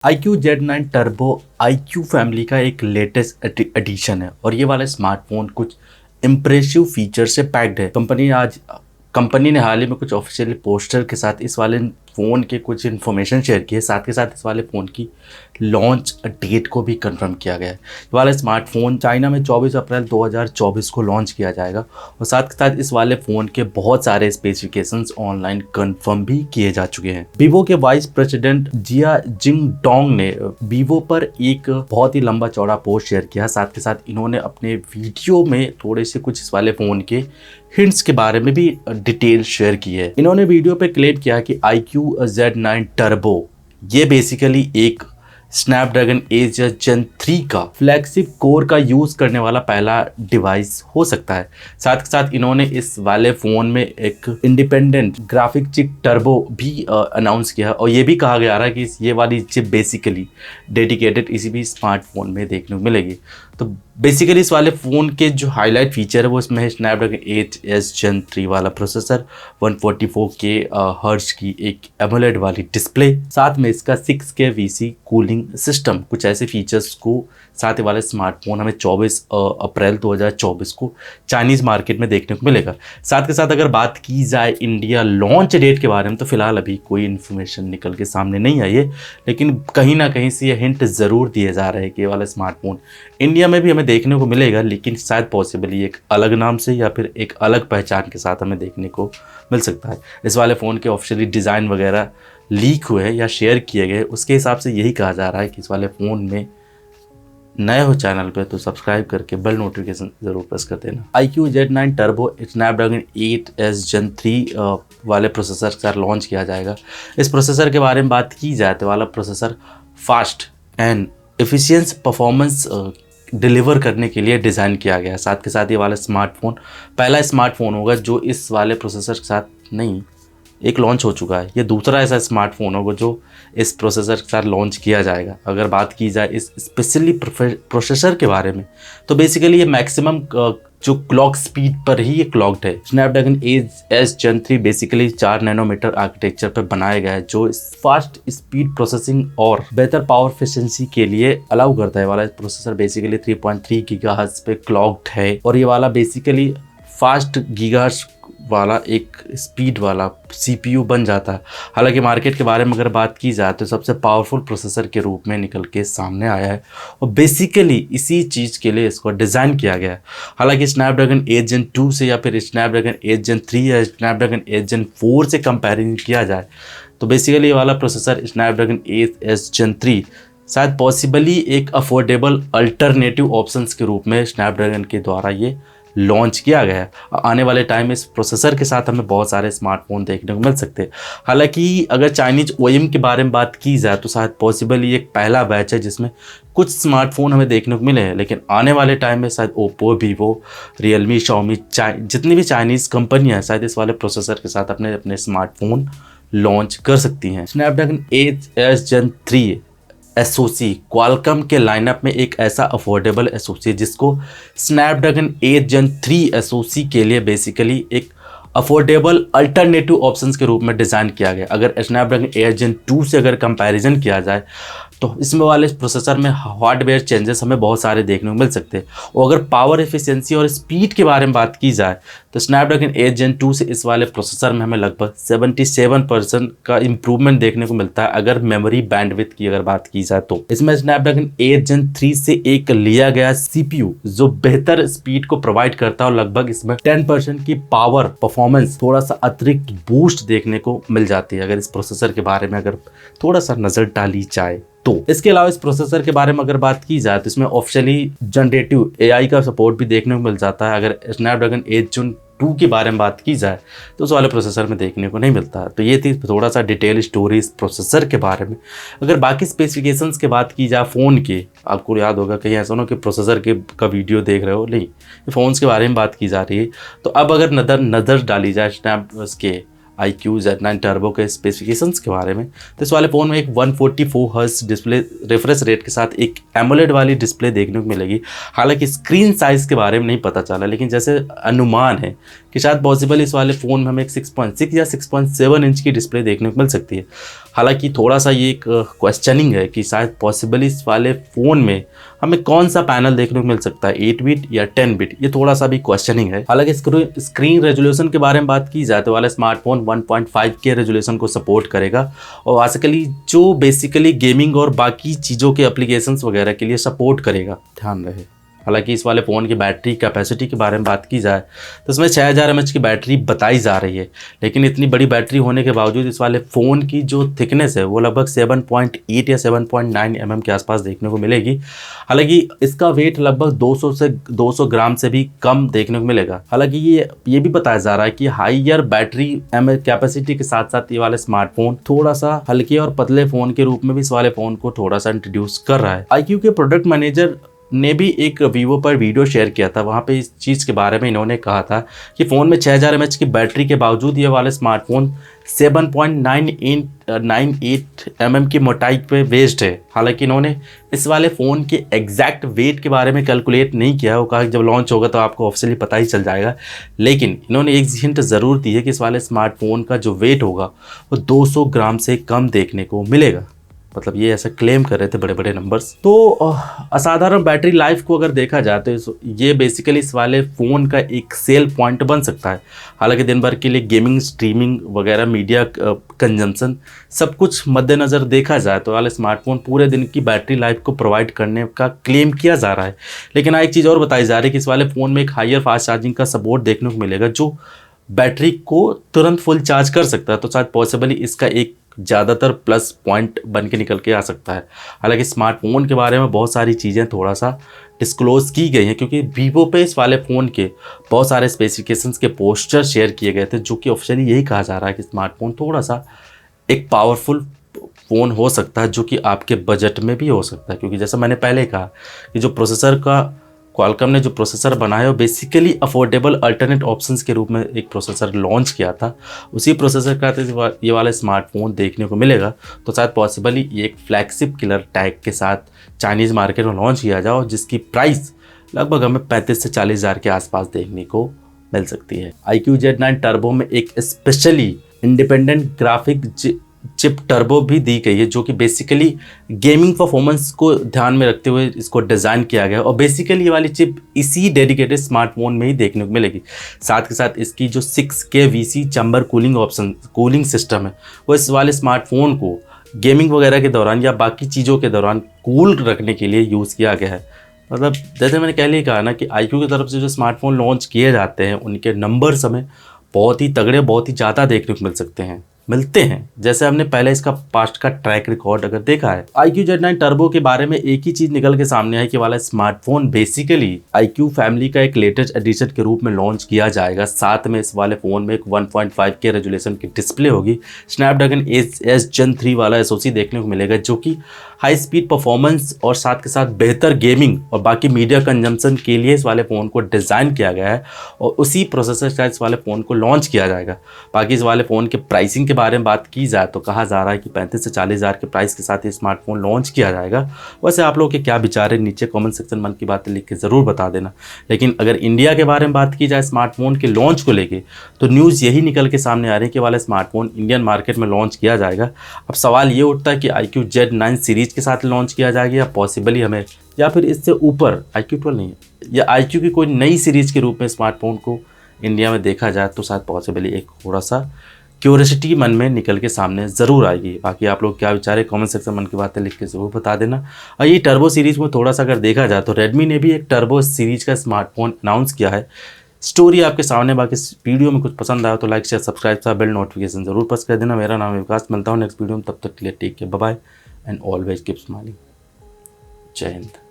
iQOO Z9 turbo iQOO family का एक latest edition है और ये वाला स्मार्टफोन कुछ इम्प्रेसिव फीचर से पैक्ड है। कंपनी ने हाल ही में कुछ ऑफिशियली पोस्टर के साथ इस वाले फ़ोन के कुछ इन्फॉर्मेशन शेयर की है। साथ के साथ इस वाले फ़ोन की लॉन्च डेट को भी कंफर्म किया गया है। ये वाला स्मार्टफोन चाइना में 24 अप्रैल 2024 को लॉन्च किया जाएगा और साथ के साथ इस वाले फ़ोन के बहुत सारे स्पेसिफिकेशंस ऑनलाइन कंफर्म भी किए जा चुके हैं। वीवो के वाइस प्रेसिडेंट जिया जिंगडोंग ने वीवो पर एक बहुत ही लंबा चौड़ा पोस्ट शेयर किया। साथ के साथ इन्होंने अपने वीडियो में थोड़े से कुछ इस वाले फ़ोन के हिंट्स के बारे में भी डिटेल शेयर की है। इन्होंने वीडियो पे क्लेम किया कि iQOO Z9 टर्बो ये बेसिकली एक स्नैपड्रैगन 8 Gen 3 का फ्लैगशिप कोर का यूज़ करने वाला पहला डिवाइस हो सकता है। साथ के साथ इन्होंने इस वाले फ़ोन में एक इंडिपेंडेंट ग्राफिक चिप टर्बो भी अनाउंस किया और ये भी कहा गया रहा कि ये वाली चिप बेसिकली डेडिकेटेड इसी भी स्मार्टफोन में देखने को मिलेगी। तो बेसिकली इस वाले फ़ोन के जो हाईलाइट फीचर है वो इसमें है स्नैपड्रैगन 8 Gen 3 वाला प्रोसेसर, 144K हर्ट्ज की एक एमोलेड वाली डिस्प्ले, साथ में इसका 6K VC कूलिंग सिस्टम। कुछ ऐसे फीचर्स को साथ ही वाले स्मार्टफोन हमें 24 अप्रैल 2024 को चाइनीज़ मार्केट में देखने को मिलेगा। साथ के साथ अगर बात की जाए इंडिया लॉन्च डेट के बारे में तो फिलहाल अभी कोई इन्फॉर्मेशन निकल के सामने नहीं आई है, लेकिन कहीं ना कहीं से ये हिंट ज़रूर दिए जा रहे हैं कि ये वाला स्मार्टफोन इंडिया में भी हमें देखने को मिलेगा, लेकिन शायद पॉसिबली एक अलग नाम से या फिर एक अलग पहचान के साथ हमें देखने को मिल सकता है। इस वाले फ़ोन के ऑफिशियली डिज़ाइन वगैरह लीक हुए हैं या शेयर किए गए, उसके हिसाब से यही कहा जा रहा है कि इस वाले फ़ोन में नए हो चैनल पे तो सब्सक्राइब करके बेल नोटिफिकेशन ज़रूर प्रेस कर देना। iQOO Z9 turbo Snapdragon 8 Gen 3 वाले प्रोसेसर के साथ लॉन्च किया जाएगा। इस प्रोसेसर के बारे में बात की जाए तो वाला processor fast and efficient performance deliver करने के लिए डिज़ाइन किया गया है। साथ के साथ ये वाला स्मार्टफोन पहला स्मार्टफोन होगा जो इस वाले प्रोसेसर के साथ नहीं एक लॉन्च हो चुका है। ये दूसरा ऐसा स्मार्टफोन होगा जो इस प्रोसेसर के साथ लॉन्च किया जाएगा। अगर बात की जाए इस स्पेशली प्रोसेसर के बारे में तो बेसिकली ये मैक्सिमम जो क्लॉक स्पीड पर ही ये क्लॉक्ड है। Snapdragon 8 Gen 3 basically 4 nanometre architecture पर बनाया गया है जो फास्ट स्पीड प्रोसेसिंग और बेहतर पावर एफिशिएंसी के लिए अलाउ करता है। वाला प्रोसेसर बेसिकली 3.3 गीगाहर्ट्ज पे क्लॉक्ड है और ये वाला बेसिकली फास्ट गीगाहर्ट्ज वाला एक स्पीड वाला CPU बन जाता है। हालांकि मार्केट के बारे में अगर बात की जाए तो सबसे पावरफुल प्रोसेसर के रूप में निकल के सामने आया है और बेसिकली इसी चीज़ के लिए इसको डिज़ाइन किया गया है। हालांकि स्नैपड्रैगन 8 Gen 2 से या फिर स्नैपड्रैगन 8 Gen 3 या स्नैपड्रैगन 8 Gen 4 से कंपेरिजन किया जाए तो बेसिकली वाला प्रोसेसर स्नैपड्रैगन 8 Gen 3 शायद पॉसिबली एक अफोर्डेबल अल्टरनेटिव ऑप्शंस के रूप में स्नैपड्रैगन के द्वारा ये लॉन्च किया गया है। आने वाले टाइम में इस प्रोसेसर के साथ हमें बहुत सारे स्मार्टफोन देखने को मिल सकते हैं। हालांकि अगर चाइनीज OEM के बारे में बात की जाए तो शायद पॉसिबली एक पहला बैच है जिसमें कुछ स्मार्टफोन हमें देखने को मिले हैं, लेकिन आने वाले टाइम में शायद ओप्पो, वीवो, रियलमी, शाओमी जितनी भी चाइनीज़ कंपनियाँ हैं शायद इस वाले प्रोसेसर के साथ अपने अपने स्मार्टफोन लॉन्च कर सकती हैं। स्नैपड्रैगन 8 Gen 3 एसओसी क्वालकॉम के लाइनअप में एक ऐसा अफोर्डेबल एसओसी जिसको स्नैपड्रैगन 8 Gen 3 एसओसी के लिए बेसिकली एक अफोर्डेबल अल्टरनेटिव ऑप्शंस के रूप में डिज़ाइन किया गया। अगर स्नैपड्रैगन 8 Gen 2 से अगर कंपैरिजन किया जाए तो इसमें वाले प्रोसेसर में हार्डवेयर चेंजेस हमें बहुत सारे देखने को मिल सकते हैं और अगर पावर एफिशिएंसी और स्पीड के बारे में बात की जाए तो स्नैपड्रैगन 8 Gen 2 से इस वाले प्रोसेसर में हमें लगभग 77% का इम्प्रूवमेंट देखने को मिलता है। अगर मेमोरी बैंडविड्थ की अगर बात की जाए तो इसमें स्नैपड्रैगन 8 Gen 3 से एक लिया गया CPU जो बेहतर स्पीड को प्रोवाइड करता है और लगभग इसमें 10% की पावर परफॉर्मेंस थोड़ा सा अतिरिक्त बूस्ट देखने को मिल जाती है। अगर इस प्रोसेसर के बारे में अगर थोड़ा सा नज़र डाली जाए तो इसके अलावा इस प्रोसेसर के बारे में अगर बात की जाए तो इसमें ऑप्शनली जनरेटिव AI का सपोर्ट भी देखने को मिल जाता है। अगर स्नैपड्रैगन 8 Gen 2 के बारे में बात की जाए तो उस वाले प्रोसेसर में देखने को नहीं मिलता। तो ये थी थोड़ा सा डिटेल स्टोरी इस प्रोसेसर के बारे में। अगर बाकी स्पेसिफिकेशंस के बात की जाए फ़ोन के, आपको याद होगा कहीं ऐसा ना कि प्रोसेसर का वीडियो देख रहे हो, नहीं, फ़ोन्स के बारे में बात की जा रही है। तो अब अगर नज़र डाली जाए के iQOO Z9 टर्बो के स्पेसिफिकेशंस के बारे में तो इस वाले फ़ोन में एक 144 हर्ट्ज डिस्प्ले रिफ्रेश रेट के साथ एक एमोलेड वाली डिस्प्ले देखने को मिलेगी। हालांकि स्क्रीन साइज़ के बारे में नहीं पता चला, लेकिन जैसे अनुमान है कि शायद पॉसिबल इस वाले फ़ोन में हमें एक 6.6 या 6.7 इंच की डिस्प्ले देखने को मिल सकती है। हालांकि थोड़ा सा ये एक क्वेश्चनिंग है कि शायद पॉसिबली इस वाले फ़ोन में हमें कौन सा पैनल देखने को मिल सकता है, 8 बिट या 10 बिट, ये थोड़ा सा भी क्वेश्चनिंग है। हालांकि स्क्रीन रेजोल्यूशन के बारे में बात की जाए तो वाला स्मार्टफोन 1.5K रेजोल्यूशन को सपोर्ट करेगा और बेसिकली जो बेसिकली गेमिंग और बाकी चीज़ों के एप्लीकेशंस वगैरह के लिए सपोर्ट करेगा, ध्यान रहे। हालांकि इस वाले फ़ोन की बैटरी कैपेसिटी के बारे में बात की जाए तो इसमें 6000 mAh की बैटरी बताई जा रही है, लेकिन इतनी बड़ी बैटरी होने के बावजूद इस वाले फ़ोन की जो थिकनेस है वो लगभग 7.8 या 7.9 mm के आसपास देखने को मिलेगी। हालांकि इसका वेट लगभग 200 ग्राम से भी कम देखने को मिलेगा। हालांकि ये भी बताया जा रहा है कि हाईयर बैटरी कैपेसिटी के साथ साथ ये वाले स्मार्टफोन थोड़ा सा हल्के और पतले फ़ोन के रूप में भी इस वाले फ़ोन को थोड़ा सा इंट्रोड्यूस कर रहा है। iQOO के प्रोडक्ट मैनेजर ने भी एक वीवो पर वीडियो शेयर किया था, वहाँ पे इस चीज़ के बारे में इन्होंने कहा था कि फ़ोन में 6000 mAh की बैटरी के बावजूद ये वाले स्मार्टफोन 7.98 mm की मोटाई पे बेस्ड है। हालांकि इन्होंने इस वाले फ़ोन के एग्जैक्ट वेट के बारे में कैलकुलेट नहीं किया, वो कहा कि जब लॉन्च होगा तो आपको ऑफिशियली पता ही चल जाएगा, लेकिन इन्होंने एक हिंट ज़रूर दी है कि इस वाले स्मार्टफोन का जो वेट होगा वो 200 ग्राम से कम देखने को मिलेगा। मतलब ये ऐसा क्लेम कर रहे थे बड़े बड़े नंबर्स। तो असाधारण बैटरी लाइफ को अगर देखा जाए तो ये बेसिकली इस वाले फ़ोन का एक सेल पॉइंट बन सकता है। हालांकि दिन भर के लिए गेमिंग, स्ट्रीमिंग वगैरह, मीडिया कंजम्पशन सब कुछ मद्देनज़र देखा जाए तो वाले स्मार्टफोन पूरे दिन की बैटरी लाइफ को प्रोवाइड करने का क्लेम किया जा रहा है। लेकिन एक चीज़ और बताई जा रही है कि इस वाले फ़ोन में एक हायर फास्ट चार्जिंग का सपोर्ट देखने को मिलेगा जो बैटरी को तुरंत फुल चार्ज कर सकता है। तो शायद पॉसिबली इसका एक ज़्यादातर प्लस पॉइंट बन के निकल के आ सकता है। हालांकि स्मार्टफोन के बारे में बहुत सारी चीज़ें थोड़ा सा डिस्क्लोज़ की गई हैं, क्योंकि वीवो पे इस वाले फ़ोन के बहुत सारे स्पेसिफिकेशंस के पोस्टर शेयर किए गए थे, जो कि ऑफिशियली यही कहा जा रहा है कि स्मार्टफोन थोड़ा सा एक पावरफुल फ़ोन हो सकता है, जो कि आपके बजट में भी हो सकता है। क्योंकि जैसा मैंने पहले कहा कि जो प्रोसेसर का क्वालकॉम ने जो प्रोसेसर बनाया वो बेसिकली अफोर्डेबल अल्टरनेट ऑप्शंस के रूप में एक प्रोसेसर लॉन्च किया था, उसी प्रोसेसर का ये वाला स्मार्टफोन देखने को मिलेगा। तो शायद पॉसिबली ये एक फ्लैगशिप किलर टैग के साथ चाइनीज़ मार्केट में लॉन्च किया जाए, जिसकी प्राइस लगभग हमें 35 से 40 हज़ार के आसपास देखने को मिल सकती है। iQOO Z9 टर्बो में एक specially independent graphic chip turbo भी दी गई है, जो कि बेसिकली गेमिंग परफॉर्मेंस को ध्यान में रखते हुए इसको डिज़ाइन किया गया है और बेसिकली ये वाली चिप इसी डेडिकेटेड स्मार्टफोन में ही देखने को मिलेगी। साथ के साथ इसकी जो 6K VC chamber cooling system है वो इस वाले स्मार्टफोन को गेमिंग वगैरह के दौरान या बाकी चीज़ों के दौरान कूल रखने के लिए यूज़ किया गया है। मतलब जैसे मैंने पहले ही कहा ना कि iQOO की तरफ से जो स्मार्टफोन लॉन्च किए जाते हैं उनके नंबर्स हमें बहुत ही तगड़े, बहुत ही ज़्यादा देखने को मिलते हैं। जैसे हमने पहले इसका पास्ट का ट्रैक रिकॉर्ड अगर देखा है, iQOO Z9 टर्बो के बारे में एक ही चीज़ निकल के सामने है कि वाला स्मार्टफोन बेसिकली iQOO फैमिली का एक लेटेस्ट एडिशन के रूप में लॉन्च किया जाएगा। साथ में इस वाले फ़ोन में एक 1.5K रेजोल्यूशन की डिस्प्ले होगी, स्नैपड्रैगन एस Gen 3 वाला SoC देखने को मिलेगा, जो कि हाई स्पीड परफॉर्मेंस और साथ के साथ बेहतर गेमिंग और बाकी मीडिया कंजम्पशन के लिए इस वाले फ़ोन को डिज़ाइन किया गया है और उसी प्रोसेसर से इस वाले फ़ोन को लॉन्च किया जाएगा। बाकी इस वाले फ़ोन के प्राइसिंग के बारे में बात की जाए तो कहा जा रहा है कि 35 से 40 हज़ार के प्राइस के साथ ये स्मार्टफोन लॉन्च किया जाएगा। वैसे आप लोगों के क्या विचार है नीचे कमेंट सेक्शन मन की बातें लिख के ज़रूर बता देना। लेकिन अगर इंडिया के बारे में बात की जाए स्मार्टफोन के लॉन्च को लेके तो न्यूज़ यही निकल के सामने आ रही है कि वाला स्मार्टफोन इंडियन मार्केट में लॉन्च किया जाएगा। अब सवाल ये उठता है कि iQOO Z9 सीरीज़ के साथ लॉन्च किया जाएगा या पॉसिबली हमें, या फिर इससे ऊपर iQOO 12 नहीं है, या iQOO की कोई नई सीरीज़ के रूप में स्मार्टफोन को इंडिया में देखा जाए तो शायद पॉसिबली एक थोड़ा सा क्यूरियोसिटी मन में निकल के सामने ज़रूर आएगी। बाकी आप लोग क्या विचार है कमेंट सेक्शन मन की बातें लिख के ज़रूर बता देना। और ये टर्बो सीरीज़ में थोड़ा सा अगर देखा जाए तो रेडमी ने भी एक टर्बो सीरीज़ का स्मार्टफोन अनाउंस किया है। स्टोरी आपके सामने। बाकी इस वीडियो में कुछ पसंद आया तो लाइक शेयर सब्सक्राइब सा बेल नोटिफिकेशन ज़रूर प्रेस कर देना। मेरा नाम है विकास, मिलता हूँ नेक्स्ट वीडियो में, तब तक के लिए take care, bye bye and always keep smiling. जय हिंद।